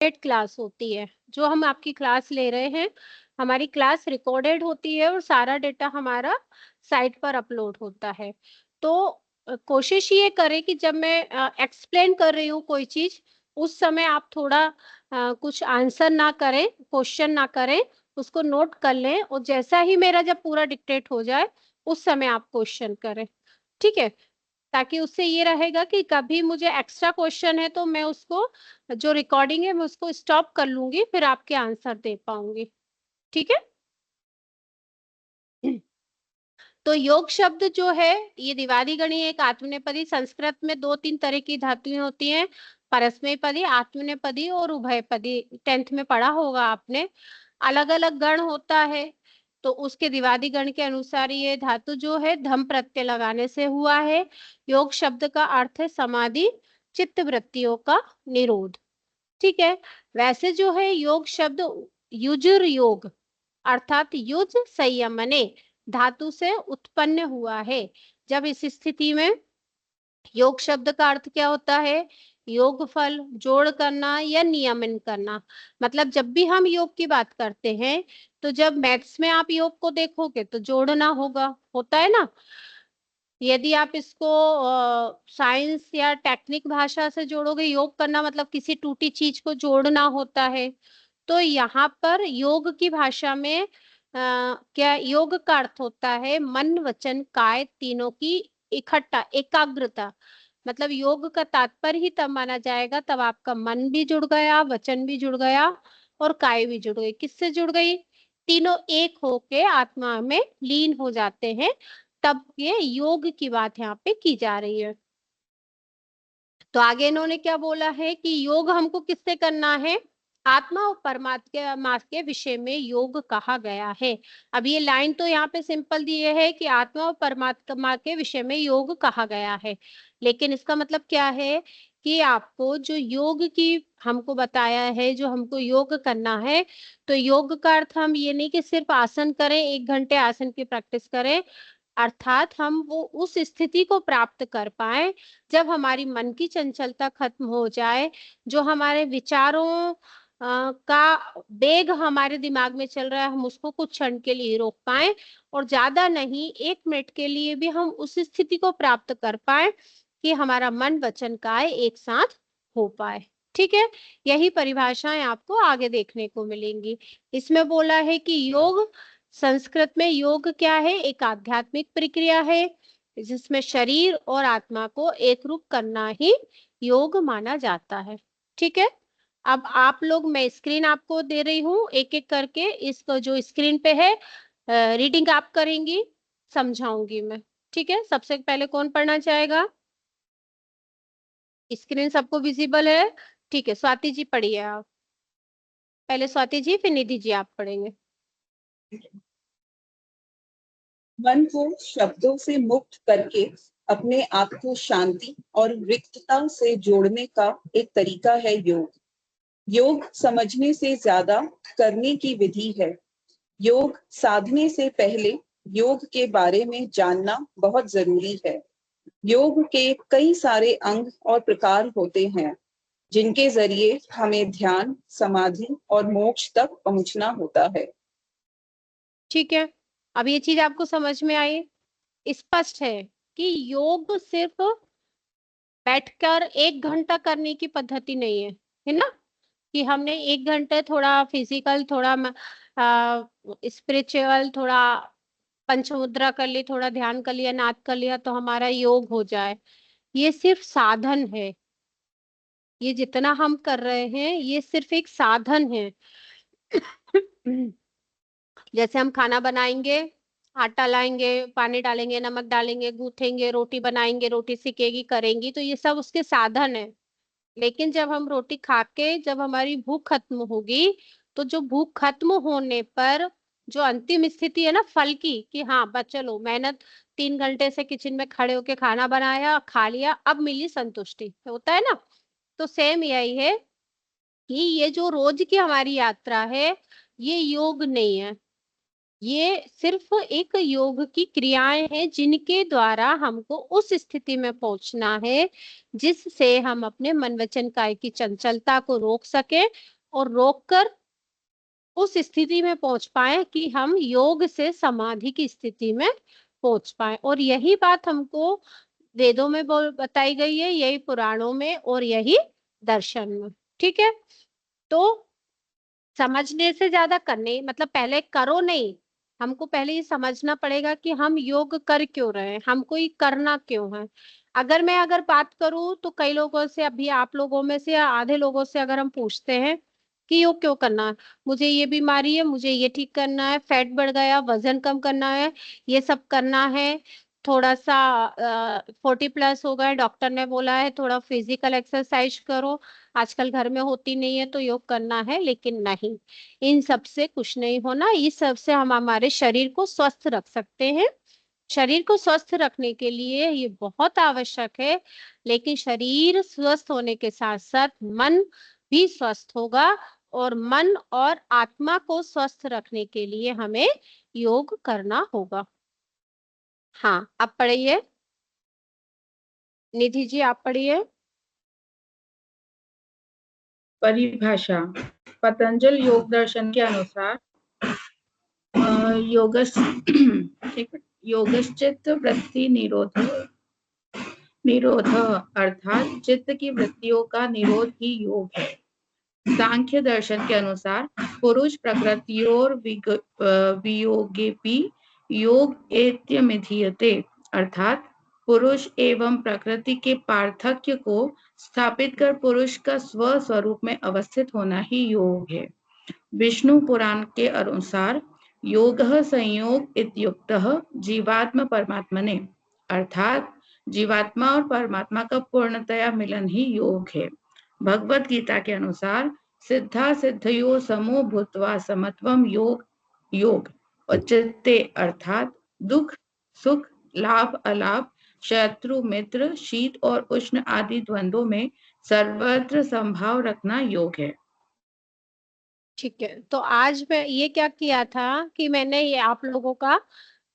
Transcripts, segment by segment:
Class होती है। जो हम आपकी क्लास ले रहे हैं, हमारी क्लास रिकॉर्डेड होती है और सारा डेटा हमारा साइट पर अपलोड होता है। तो कोशिश ये करें कि जब मैं एक्सप्लेन कर रही हूँ कोई चीज, उस समय आप थोड़ा कुछ आंसर ना करें, क्वेश्चन ना करें, उसको नोट कर लें, और जैसा ही मेरा जब पूरा डिक्टेट हो जाए उस समय आप क्वेश्चन करें। ठीक है? ताकि उससे ये रहेगा कि कभी मुझे एक्स्ट्रा क्वेश्चन है तो मैं उसको, जो रिकॉर्डिंग है मैं उसको स्टॉप कर लूंगी, फिर आपके आंसर दे पाऊंगी। ठीक है? तो योग शब्द जो है, ये द्विवादी गणीय एक आत्मनेपदी। संस्कृत में दो तीन तरह की धातुएं होती हैं, परस्मैपदी, आत्मनेपदी और उभयपदी। 10th में पढ़ा होगा आपने। अलग अलग गण होता है, तो उसके द्विवादी गण के अनुसार ये धातु जो है धम प्रत्यय लगाने से हुआ है। योग शब्द का अर्थ है समाधि, चित्त वृत्तियों का निरोध। ठीक है? वैसे जो है योग शब्द युजुर योग अर्थात युज संयमने धातु से उत्पन्न हुआ है। जब इस स्थिति में योग शब्द का अर्थ क्या होता है? योग फल, जोड़ करना या नियमन करना। मतलब जब भी हम योग की बात करते हैं, तो जब मैथ्स में आप योग को देखोगे तो जोड़ना होगा, होता है ना। यदि आप इसको साइंस या टेक्निक भाषा से जोड़ोगे, योग करना मतलब किसी टूटी चीज को जोड़ना होता है। तो यहाँ पर योग की भाषा में क्या योग का अर्थ होता है? मन वचन काय तीनों की इकट्ठा एकाग्रता। मतलब योग का तात्पर्य ही तब माना जाएगा तब आपका मन भी जुड़ गया, वचन भी जुड़ गया और काय भी जुड़ गई। किससे जुड़ गई? तीनों एक होके आत्मा में लीन हो जाते हैं, तब ये योग की बात यहाँ पे की जा रही है। तो आगे इन्होंने क्या बोला है कि योग हमको किससे करना है? आत्मा और परमात्मा के विषय में योग कहा गया है। अब ये लाइन तो यहाँ पे सिंपल दिए है कि आत्मा और परमात्मा के विषय में योग कहा गया है, लेकिन इसका मतलब क्या है कि आपको जो योग की हमको बताया है, जो हमको योग करना है, तो योग का अर्थ हम ये नहीं कि सिर्फ आसन करें, 1 घंटे आसन की प्रैक्टिस करें। अर्थात हम वो उस स्थिति को प्राप्त कर पाए जब हमारी मन की चंचलता खत्म हो जाए, जो हमारे विचारों का वेग हमारे दिमाग में चल रहा है, हम उसको कुछ क्षण के लिए रोक पाए, और ज्यादा नहीं 1 मिनट के लिए भी हम उस स्थिति को प्राप्त कर पाए कि हमारा मन वचन काय एक साथ हो पाए। ठीक है? यही परिभाषाएं आपको आगे देखने को मिलेंगी। इसमें बोला है कि योग, संस्कृत में योग क्या है? एक आध्यात्मिक प्रक्रिया है जिसमें शरीर और आत्मा को एक रूप करना ही योग माना जाता है। ठीक है? अब आप लोग, मैं स्क्रीन आपको दे रही हूँ एक एक करके, इसको जो स्क्रीन पे है रीडिंग आप करेंगी, समझाऊंगी मैं। ठीक है? सबसे पहले कौन पढ़ना चाहेगा? स्क्रीन सबको विजिबल है? ठीक है, स्वाति जी पढ़िए आप। पहले स्वाति जी, फिर निधि जी आप पढ़ेंगे। मन को शब्दों से मुक्त करके अपने आप को शांति और रिक्तता से जोड़ने का एक तरीका है योग। योग समझने से ज्यादा करने की विधि है। योग साधने से पहले योग के बारे में जानना बहुत जरूरी है। योग के कई सारे अंग और प्रकार होते हैं, जिनके जरिए हमें ध्यान, समाधि और मोक्ष तक पहुंचना होता है। ठीक है, अब ये चीज आपको समझ में आई, स्पष्ट है कि योग सिर्फ बैठकर 1 घंटा करने की पद्धति नहीं है ना? कि हमने 1 घंटे थोड़ा फिजिकल, थोड़ा स्पिरिचुअल, थोड़ा पंचमुद्रा कर ली, थोड़ा ध्यान कर लिया, नाद कर लिया तो हमारा योग हो जाए। ये सिर्फ साधन है। ये जितना हम कर रहे हैं ये सिर्फ एक साधन है। जैसे हम खाना बनाएंगे, आटा लाएंगे, पानी डालेंगे, नमक डालेंगे, गूंथेंगे, रोटी बनाएंगे, रोटी सिकेगी, करेंगी, तो ये सब उसके साधन है। लेकिन जब हम रोटी खा के जब हमारी भूख खत्म होगी, तो जो भूख खत्म होने पर जो अंतिम स्थिति है ना फल की, कि हाँ बस चलो मेहनत, 3 घंटे से किचन में खड़े होके खाना बनाया, खा लिया, अब मिली संतुष्टि, होता है ना। तो सेम यही है कि ये जो रोज की हमारी यात्रा है, ये योग नहीं है। ये सिर्फ एक योग की क्रियाएं हैं जिनके द्वारा हमको उस स्थिति में पहुंचना है जिससे हम अपने मन वचन काया की चंचलता को रोक सके और रोककर उस स्थिति में पहुंच पाए कि हम योग से समाधि की स्थिति में पहुंच पाए। और यही बात हमको वेदों में बताई गई है, यही पुराणों में और यही दर्शन में। ठीक है, तो समझने से ज्यादा करने, मतलब पहले करो नहीं, हमको पहले ये समझना पड़ेगा कि हम योग कर क्यों रहे हैं, हमको ये करना क्यों है। अगर बात करूं तो कई लोगों से, अभी आप लोगों में से या आधे लोगों से अगर हम पूछते हैं कि योग क्यों करना है, मुझे ये बीमारी है, मुझे ये ठीक करना है, फैट बढ़ गया, वजन कम करना है, ये सब करना है, थोड़ा सा 40+ हो गए, डॉक्टर ने बोला है थोड़ा फिजिकल एक्सरसाइज करो, आजकल घर में होती नहीं है तो योग करना है। लेकिन नहीं, इन सब से कुछ नहीं होना, इस सब से हम हमारे शरीर को स्वस्थ रख सकते हैं। शरीर को स्वस्थ रखने के लिए ये बहुत आवश्यक है, लेकिन शरीर स्वस्थ होने के साथ साथ मन भी स्वस्थ होगा, और मन और आत्मा को स्वस्थ रखने के लिए हमें योग करना होगा। हाँ, आप पढ़िए, निधि जी आप पढ़िए। परिभाषा। पतंजल योग दर्शन के अनुसार योगश्चित्त वृत्ति निरोध अर्थात चित्त की वृत्तियों का निरोध ही योग है। सांख्य दर्शन के अनुसार पुरुष प्रकृतियोर वियोगेपि योग एत्यमिधीयते अर्थात पुरुष एवं प्रकृति के पार्थक्य को स्थापित कर पुरुष का स्व स्वरूप में अवस्थित होना ही योग है। विष्णु पुराण के अनुसार योगः संयोग इत्युक्तः जीवात्म परमात्मने अर्थात जीवात्मा और परमात्मा का पूर्णतया मिलन ही योग है। भगवत गीता के अनुसार सिद्धा सिद्धयो समो भूत्वा समत्वम योग और चित्ते अर्थात दुख सुख लाभ अलाभ शत्रु मित्र शीत और उष्ण आदि द्वंद्वों में सर्वत्र संभाव रखना योग है। ठीक है, तो आज मैं ये क्या किया था कि मैंने ये आप लोगों का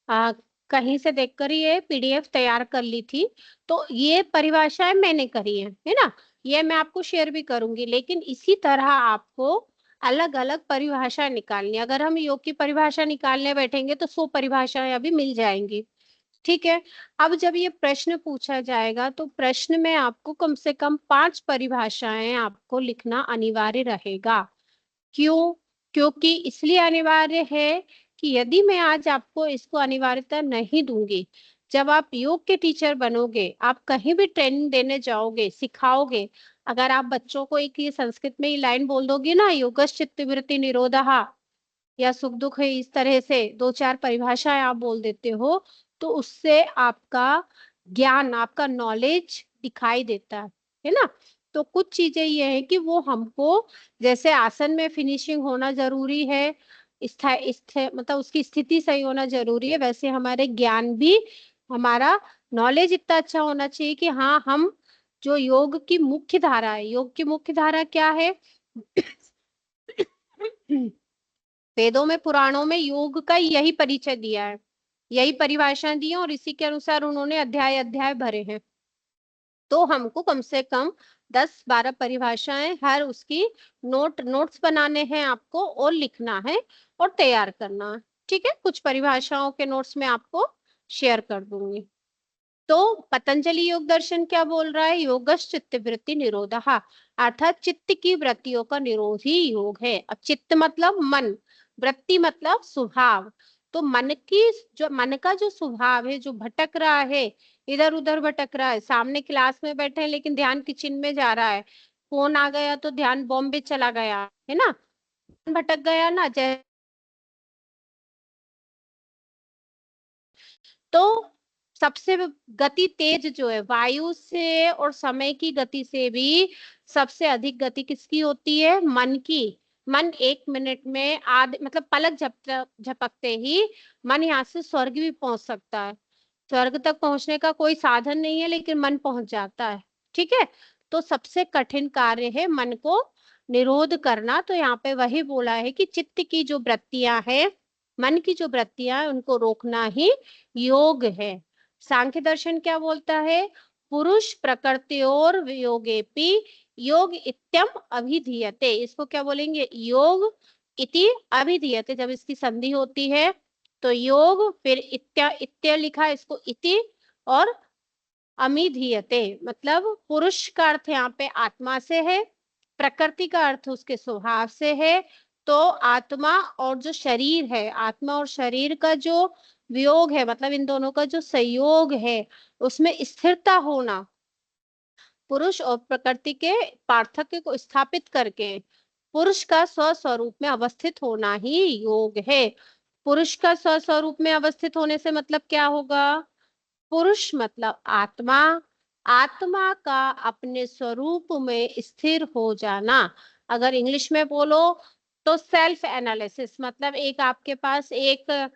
आ, कहीं से देखकर ये पीडीएफ तैयार कर ली थी। तो ये परिभाषाएं मैंने करी है ना, ये मैं आपको शेयर भी करूंगी। लेकिन इसी तरह आपको अलग अलग परिभाषा निकालनी, अगर हम योग की परिभाषा निकालने बैठेंगे तो 100 परिभाषाएं अभी मिल जाएंगी। ठीक है, अब जब ये प्रश्न पूछा जाएगा तो प्रश्न में आपको कम से कम 5 परिभाषाएं आपको लिखना अनिवार्य रहेगा। क्यों? क्योंकि इसलिए अनिवार्य है कि यदि मैं आज आपको इसको अनिवार्यता नहीं दूंगी, जब आप योग के टीचर बनोगे, आप कहीं भी ट्रेनिंग देने जाओगे, सिखाओगे, अगर आप बच्चों को एक ये संस्कृत में ही लाइन बोल दोगे ना, योगश्च चित्तवृत्ति निरोधः या सुख दुख है, इस तरह से 2-4 परिभाषाएं आप बोल देते हो, तो उससे आपका ज्ञान, आपका नॉलेज दिखाई देता है ना। तो कुछ चीजें ये है कि वो हमको, जैसे आसन में फिनिशिंग होना जरूरी है, मतलब उसकी स्थिति सही होना जरूरी है, वैसे हमारे ज्ञान भी, हमारा नॉलेज इतना अच्छा होना चाहिए कि हाँ, हम जो योग की मुख्य धारा है, योग की मुख्य धारा क्या है वेदों में पुराणों में योग का यही परिचय दिया है, यही परिभाषा दी है, और इसी के अनुसार उन्होंने अध्याय अध्याय भरे हैं। तो हमको कम से कम 10-12 परिभाषाएं, हर उसकी नोट्स बनाने हैं आपको, और लिखना है और तैयार करना है। ठीक है, कुछ परिभाषाओं के नोट्स में आपको शेयर कर दूंगी। तो पतंजलि योग दर्शन क्या बोल रहा है? योगश चित्त वृत्ति निरोधः अर्थात चित्त की वृत्तियों का निरोध ही योग है। अब चित्त मतलब मन, वृत्ति मतलब स्वभाव। तो मन का जो स्वभाव है, जो भटक रहा है, इधर उधर भटक रहा है, सामने क्लास में बैठे हैं लेकिन ध्यान किचन में जा रहा है, फोन आ गया तो ध्यान बॉम्बे चला गया, है ना, भटक गया ना। जैसे तो सबसे गति तेज जो है वायु से और समय की गति से भी सबसे अधिक गति किसकी होती है? मन की। मन 1 मिनट में आधे, मतलब पलक झपकते ही मन यहाँ से स्वर्ग भी पहुंच सकता है। स्वर्ग तक पहुंचने का कोई साधन नहीं है, लेकिन मन पहुंच जाता है। ठीक है, तो सबसे कठिन कार्य है मन को निरोध करना। तो यहाँ पे वही बोला है कि चित्त की जो वृत्तियां हैं, मन की जो वृत्तियां उनको रोकना ही योग है। सांख्य दर्शन क्या बोलता है? पुरुष प्रकृत्योर वियोगेपि योग इत्यम अभिधीयते। इसको क्या बोलेंगे? योग इति अभिधीयते। जब इसकी संधि होती है तो योग, फिर इत्य लिखा, इसको इति, और अमिधीयते मतलब पुरुष का अर्थ यहाँ पे आत्मा से है, प्रकृति का अर्थ उसके स्वभाव से है। तो आत्मा और जो शरीर है, आत्मा और शरीर का जो वियोग है, मतलब इन दोनों का जो संयोग है, उसमें स्थिरता होना, पुरुष और प्रकृति के पार्थक्य को स्थापित करके पुरुष का स्वस्वरूप में अवस्थित होना ही योग है। पुरुष का स्वस्वरूप में अवस्थित होने से मतलब क्या होगा? पुरुष मतलब आत्मा, आत्मा का अपने स्वरूप में स्थिर हो जाना। अगर इंग्लिश में बोलो तो सेल्फ एनालिसिस, मतलब एक आपके पास एक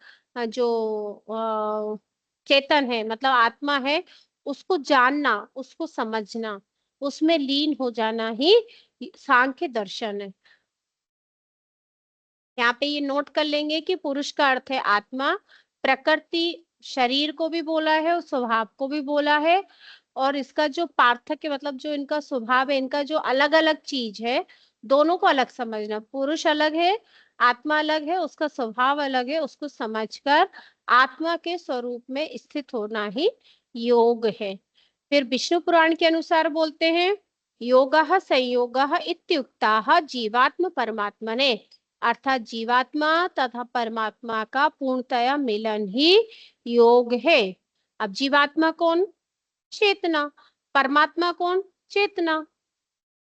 जो चेतन है, मतलब आत्मा है, उसको जानना, उसको समझना, उसमें लीन हो जाना ही सांख्य दर्शन है। यहाँ पे ये नोट कर लेंगे कि पुरुष का अर्थ है आत्मा, प्रकृति शरीर को भी बोला है और स्वभाव को भी बोला है, और इसका जो पार्थक्य मतलब जो इनका स्वभाव है, इनका जो अलग अलग चीज है, दोनों को अलग समझना। पुरुष अलग है, आत्मा अलग है, उसका स्वभाव अलग है, उसको समझकर आत्मा के स्वरूप में स्थित होना ही योग है। फिर विष्णु पुराण के अनुसार बोलते हैं, योगः संयोगः इत्युक्ताः जीवात्म परमात्मने, अर्थात जीवात्मा तथा परमात्मा का पूर्णतया मिलन ही योग है। अब जीवात्मा कौन? चेतना। परमात्मा कौन? चेतना।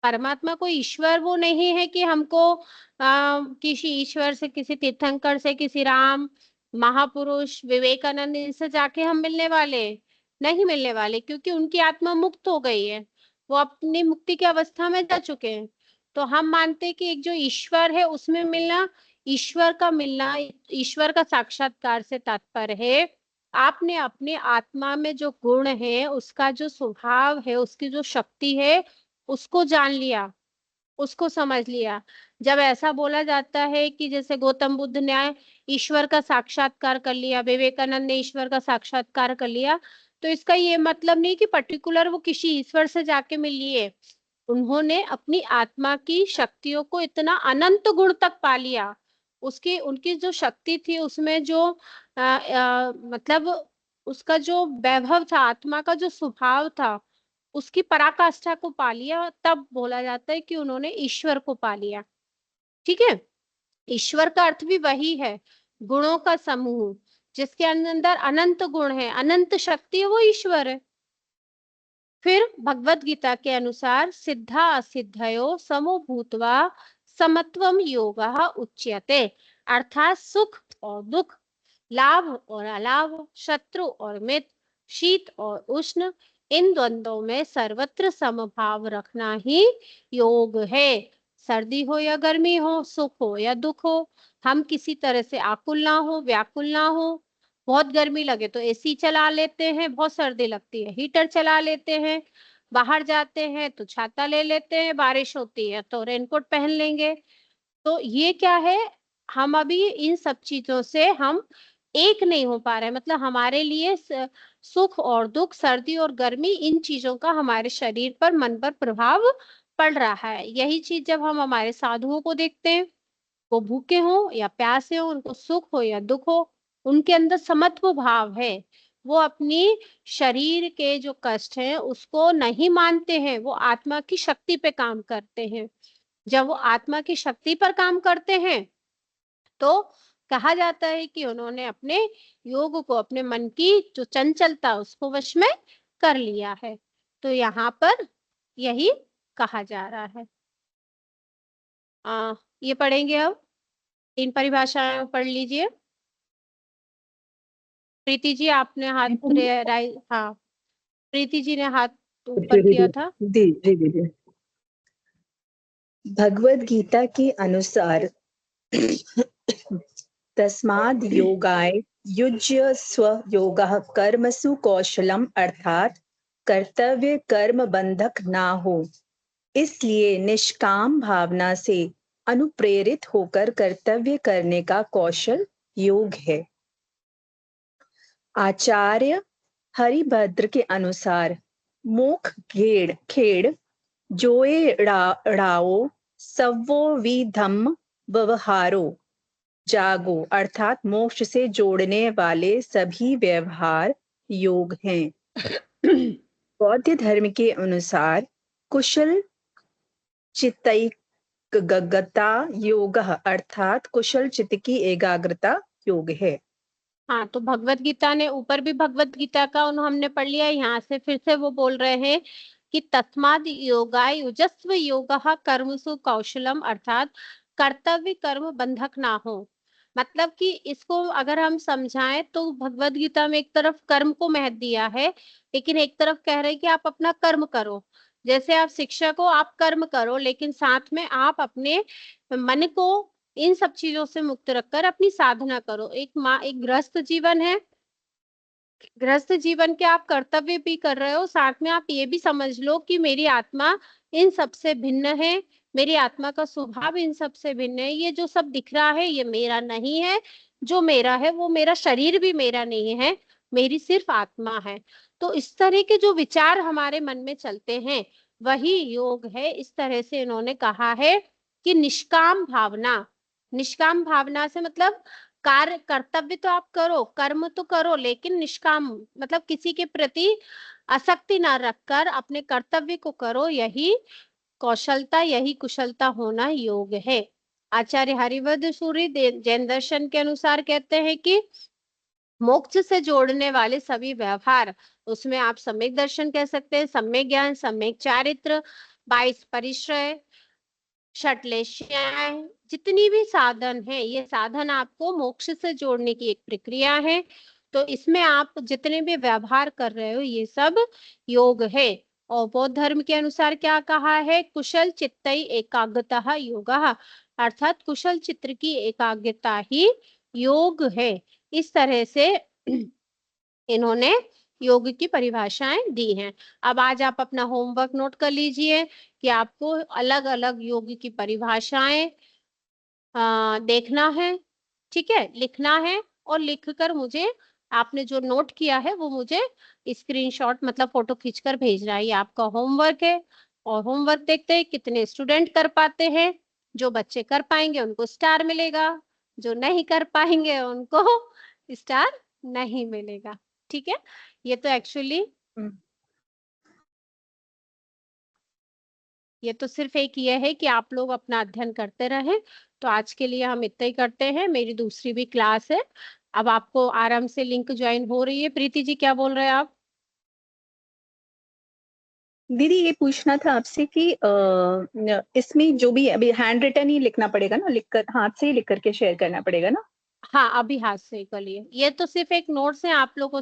परमात्मा कोई ईश्वर वो नहीं है कि हमको किसी ईश्वर से, किसी तीर्थंकर से, किसी राम महापुरुष विवेकानंद इनसे जाके हम मिलने वाले नहीं, मिलने वाले, क्योंकि उनकी आत्मा मुक्त हो गई है, वो अपनी मुक्ति की अवस्था में जा चुके हैं। तो हम मानते हैं कि एक जो ईश्वर है उसमें मिलना, ईश्वर का मिलना, ईश्वर का साक्षात्कार से तात्पर्य है आपने अपनी आत्मा में जो गुण है, उसका जो स्वभाव है, उसकी जो शक्ति है, उसको जान लिया, उसको समझ लिया। जब ऐसा बोला जाता है कि जैसे गौतम बुद्ध ने ईश्वर का साक्षात्कार कर लिया, विवेकानंद ने ईश्वर का साक्षात्कार कर लिया, तो इसका ये मतलब नहीं कि पर्टिकुलर वो किसी ईश्वर से जाके मिल लिए। उन्होंने अपनी आत्मा की शक्तियों को इतना अनंत गुण तक पा लिया, उसकी उनकी जो शक्ति थी उसमें जो मतलब उसका जो वैभव था, आत्मा का जो स्वभाव था, उसकी पराकाष्ठा को पा लिया, तब बोला जाता है कि उन्होंने ईश्वर को पा लिया। ठीक है, ईश्वर का अर्थ भी वही है, गुणों का समूह, जिसके अंदर अनंत गुण है, अनंत शक्ति है, वो ईश्वर है। फिर भगवत गीता के अनुसार सिद्धा असिद्धयो समो भूत्वा समत्वम योगः उच्यते, अर्थात सुख और दुख, लाभ और अलाभ, शत्रु और मित्र, शीत और उष्ण, इन द्वंद्वों में सर्वत्र समभाव रखना ही योग है। सर्दी हो या गर्मी हो, सुख हो या दुख हो, हम किसी तरह से आकुल ना हो, व्याकुल ना हो। बहुत गर्मी लगे तो एसी चला लेते हैं, बहुत सर्दी लगती है हीटर चला लेते हैं, बाहर जाते हैं तो छाता ले लेते हैं, बारिश होती है तो रेनकोट पहन लेंगे। तो ये क्या है, हम अभी इन सब चीजों से हम एक नहीं हो पा रहे, मतलब हमारे लिए सुख और दुख, सर्दी और गर्मी, इन चीजों का हमारे शरीर पर, मन पर प्रभाव पड़ रहा है। यही चीज जब हम हमारे साधुओं को देखते हैं, वो भूखे हो या प्यासे हो, उनको सुख हो या दुख हो, उनके अंदर समत्व भाव है। वो अपनी शरीर के जो कष्ट हैं उसको नहीं मानते हैं, वो आत्मा की शक्ति पे काम करते हैं। जब वो आत्मा की शक्ति पर काम करते हैं तो कहा जाता है कि उन्होंने अपने योग को, अपने मन की जो चंचलता उसको वश में कर लिया है। तो यहाँ पर यही कहा जा रहा है। ये पढ़ेंगे अब, 3 परिभाषाएं पढ़ लीजिए। प्रीति जी आपने हाथ हाँ, प्रीति जी ने हाथ ऊपर किया था। जी। भगवद गीता के अनुसार तस्माद् योगाय युज्य स्व योगः कर्मसु कौशलम, अर्थात कर्तव्य कर्म बंधक ना हो, इसलिए निष्काम भावना से अनुप्रेरित होकर कर्तव्य करने का कौशल योग है। आचार्य हरिभद्र के अनुसार मोख खेड़ जोए राओ सवो विधम व्यवहारो जागो, अर्थात मोक्ष से जोड़ने वाले सभी व्यवहार योग हैं। बौद्ध धर्म के अनुसार कुशल चित्तैकाग्रता योग, अर्थात कुशल चित्त की एकाग्रता योग है। हाँ, तो भगवत गीता ने ऊपर भी भगवत गीता का हमने पढ़ लिया, यहाँ से फिर से वो बोल रहे हैं कि तस्माद योगाय युजस्व योगः कर्मसु कौशलम, अर्थात कर्तव्य कर्म बंधक ना हो। मतलब कि इसको अगर हम समझाएं तो भगवत गीता में एक तरफ कर्म को महत्व दिया है, लेकिन एक तरफ कह रहे हैं कि आप अपना कर्म करो। जैसे आप शिक्षक हो, आप कर्म करो, लेकिन साथ में आप अपने मन को इन सब चीजों से मुक्त रखकर अपनी साधना करो। एक गृहस्थ जीवन है, गृहस्थ जीवन के आप कर्तव्य भी कर रहे हो, साथ में आप ये भी समझ लो कि मेरी आत्मा इन सब से भिन्न है, मेरी आत्मा का स्वभाव इन सब से भिन्न है। ये जो सब दिख रहा है ये मेरा नहीं है, जो मेरा है वो मेरा शरीर भी मेरा नहीं है, मेरी सिर्फ आत्मा है। तो इस तरह के जो विचार हमारे मन में चलते हैं वही योग है। इस तरह से इन्होंने कहा है कि निष्काम भावना, निष्काम भावना से मतलब कार्य कर्तव्य तो आप करो, कर्म तो करो, लेकिन निष्काम मतलब किसी के प्रति आसक्ति ना रखकर अपने कर्तव्य को करो। यही कौशलता, यही कुशलता होना योग है। आचार्य हरिभद्र सूरि जैन दर्शन के अनुसार कहते हैं कि मोक्ष से जोड़ने वाले सभी व्यवहार, उसमें आप सम्यक दर्शन कह सकते हैं, सम्यक ज्ञान, सम्यक चारित्र, 22 परिश्रय, षटलेश्याएं, जितनी भी साधन है, ये साधन आपको मोक्ष से जोड़ने की एक प्रक्रिया है। तो इसमें आप जितने भी व्यवहार कर रहे हो ये सब योग है। और बौद्ध धर्म के अनुसार क्या कहा है, कुशल चित्तई एकाग्रता योगः, अर्थात कुशल चित्त की एकाग्रता ही योग है। इस तरह से इन्होंने योग की परिभाषाएं दी हैं। अब आज आप अपना होमवर्क नोट कर लीजिए कि आपको अलग अलग योग की परिभाषाएं देखना है, ठीक है, लिखना है, और लिखकर मुझे आपने जो नोट किया है वो मुझे स्क्रीनशॉट मतलब फोटो खींचकर भेजना है। ये आपका होमवर्क है। और होमवर्क देखते हैं कितने स्टूडेंट कर पाते हैं। जो बच्चे कर पाएंगे उनको स्टार मिलेगा, जो नहीं कर पाएंगे उनको स्टार नहीं मिलेगा। ठीक है, ये तो एक्चुअली ये तो सिर्फ एक ये है कि आप लोग अपना अध्ययन करते रहें। तो आज के लिए हम इतना ही करते हैं, मेरी दूसरी भी क्लास है। अब आपको आराम से लिंक ज्वाइन हो रही है। प्रीति जी क्या बोल रहे हैं आप? दीदी ये पूछना था आपसे कि इसमें जो भी अभी हैंड रिटन ही लिखना पड़ेगा ना, लिखकर हाथ से ही लिख करके शेयर करना पड़ेगा ना? हाँ, अभी हाथ से ही कर लिए। ये तो सिर्फ एक नोट्स है, आप लोगों